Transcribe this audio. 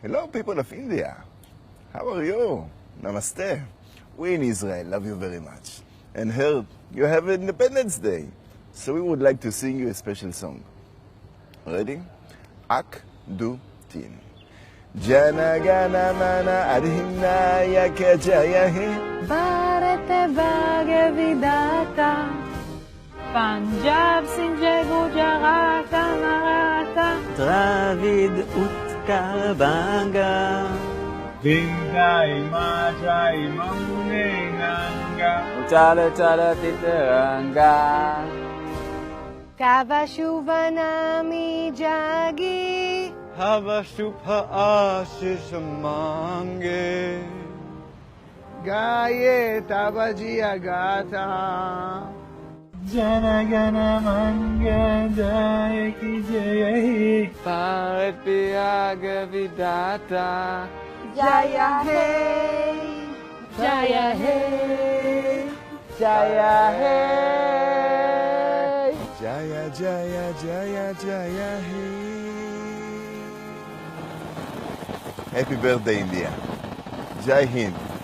Hello, people of India. How are you? Namaste. We in Israel love you very much. And heard you have Independence Day. So we would like to sing you a special song. Ready? Ak, du, tin. Jana gana mana adhimna yaka jaya he. Bharat bhagya vidata. Punjab, Sindh, Gujarat, Maratha. Dravid, Utkar, Banga. Vindai, Majai, Mamune, Nanga. Uttara, Uttara, Titaranga. Kaba Shuvanami Jagi. Hava Shupha Ashish Mange. Gaye Tabaji Agata. Jana Gana Manga Jaya Ki Jaya. Bharat Bhagya Vidata. Jaya Hey, Jaya Hey, Jaya Hey. Jaya, Jaya, Jaya, Jaya he. Happy birthday, India. Jai Hind.